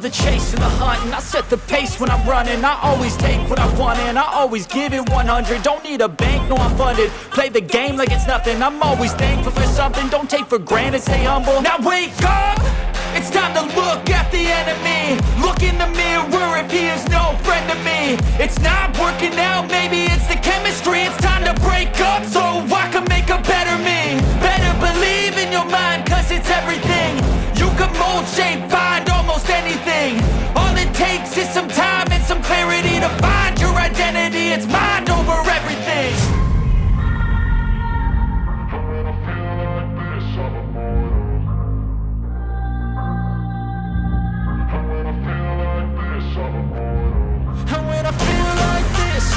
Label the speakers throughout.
Speaker 1: the chase and the hunt, and I set the pace when I'm running. I always take what I want and I always give it 100. Don't need a bank, no I'm funded. Play the game like it's nothing. I'm always thankful for something. Don't take for granted, stay humble. Now wake up! It's time to look at the enemy. Look in the mirror if he is no friend to me. It's not working out, maybe it's the chemistry. It's time to break up so I can make a better me. Better believe in your mind, cause it's everything. You can mold, shape, find almost anything. All it takes is some time and some clarity to find your identity. It's mind over everything.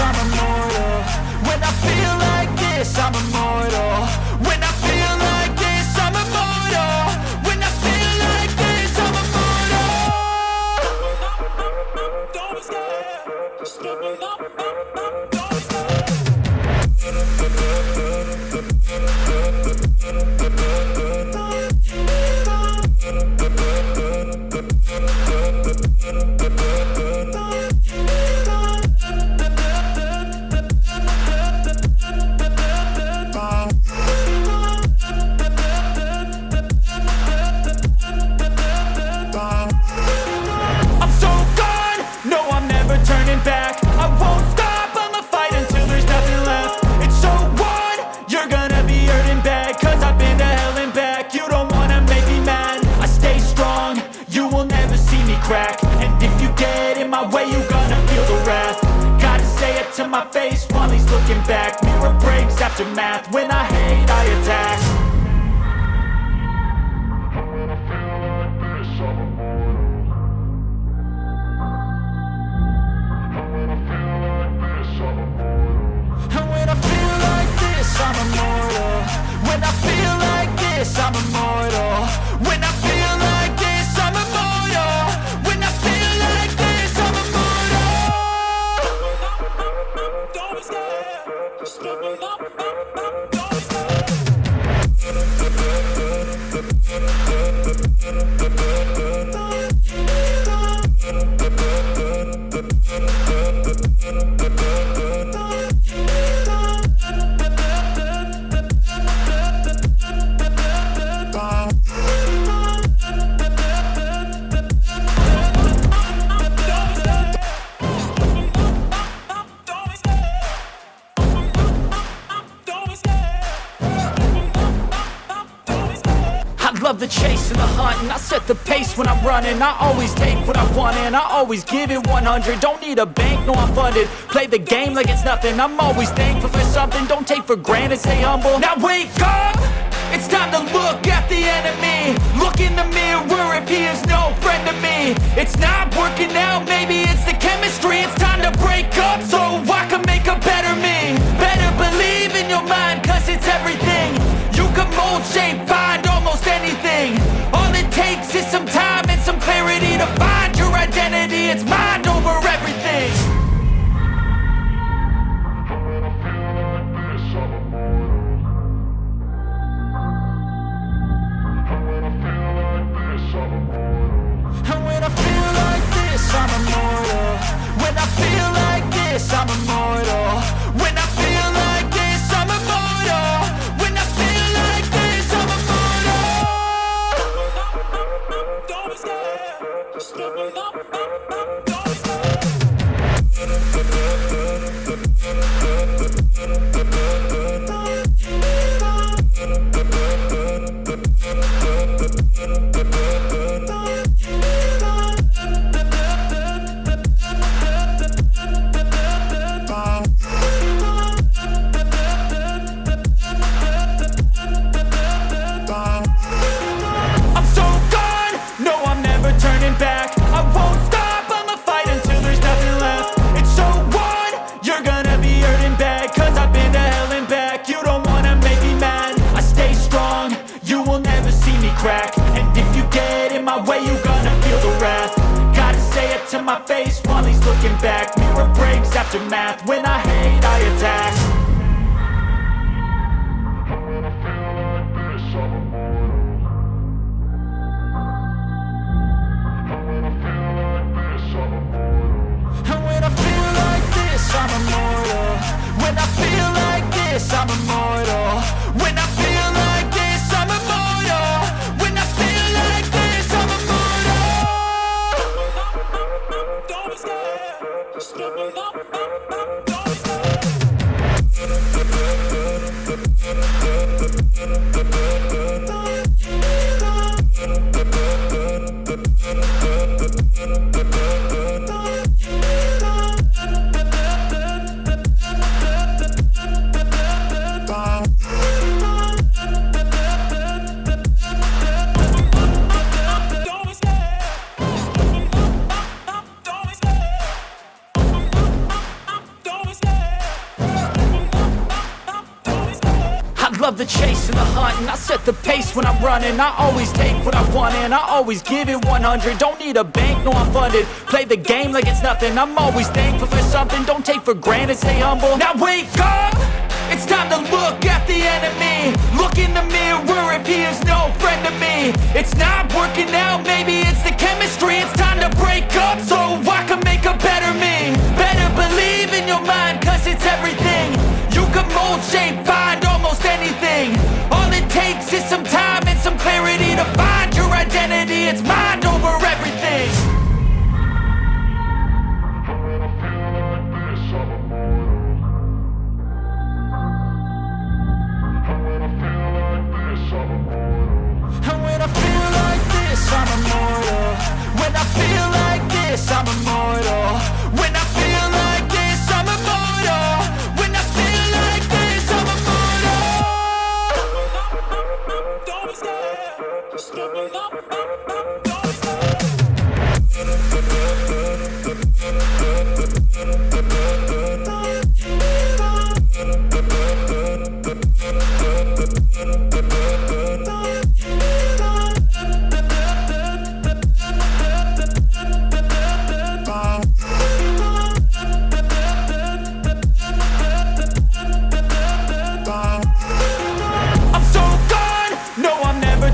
Speaker 1: I'm immortal. When I feel like this, I'm immortal. When I feel like this, I'm immortal. When I feel like this, I'm immortal. Don't be scared. Just give me up. Don't be scared. Back. I won't stop, I'ma fight until there's nothing left. It's so on, you're gonna be hurting bad, cause I've been to hell and back. You don't wanna make me mad, I stay strong, you will never see me crack. And if you get in my way, you're gonna feel the wrath. Gotta say it to my face while he's looking back. Mirror breaks after math, when I hate I attack. I'm immortal. When I feel like this, I'm immortal. When I feel like this, I'm immortal. When I feel like this, I'm immortal. Don't be scared. Just give me up. Don't be scared. Love the chase and the hunt, and I set the pace when I'm running. I always take what I want and I always give it 100. Don't need a bank, no I'm funded. Play the game like it's nothing. I'm always thankful for something. Don't take for granted, stay humble. Now wake up! It's time to look at the enemy. Look in the mirror if he is no friend to me. It's not working out, maybe it's the chemistry. It's time to break up so I can make a better me. Better believe in your mind, cause it's everything. You can mold, shape, find almost anything. All it takes is some time and some clarity to find your identity. It's mind over everything. And when I feel like this, I'm immortal. When I feel like this, I'm immortal. When I feel like this, I'm immortal. When I feel like this, I'm immortal. Don't be scared. Just give me up. Don't be scared. Back. I won't stop, I'ma fight until there's nothing left. It's so on, you're gonna be hurting bad, cause I've been to hell and back. You don't wanna make me mad, I stay strong, you will never see me crack. And if you get in my way, you're gonna feel the wrath. Gotta say it to my face while he's looking back. Mirror breaks after math, when I hate I attack. I'm When I feel like this, I'm immortal. When I feel like this, I'm immortal. When I feel like this, I'm immortal. Don't be scared. Step it up. Don't be scared. Love the chase and the hunt, and I set the pace when I'm running. I always take what I want and I always give it 100. Don't need a bank, no I'm funded. Play the game like it's nothing. I'm always thankful for something. Don't take for granted, stay humble. Now wake up! It's time to look at the enemy. Look in the mirror if he is no friend to me. It's not working out, maybe it's the chemistry. It's time to break up so I can make a better me. Better believe in your mind, cause it's everything. You can mold, shape, find almost anything. All it takes is some time and some clarity to find your identity. It's mind over everything. And when I feel like this, I'm immortal. When I feel like this, I'm immortal. When I feel like this, I'm immortal. When I feel like this, I'm immortal. Don't be scared. Step it up. Don't be scared.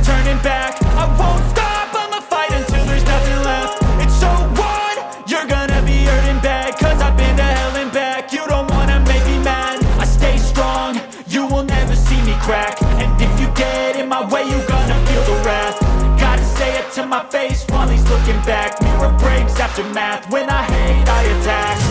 Speaker 1: Turning back, I won't stop, I'ma fight until there's nothing left. It's so on, you're gonna be hurting bad, cause I've been to hell and back. You don't wanna make me mad, I stay strong, you will never see me crack. And if you get in my way, you're gonna feel the wrath. Gotta say it to my face while he's looking back. Mirror breaks after math, when I hate I attack.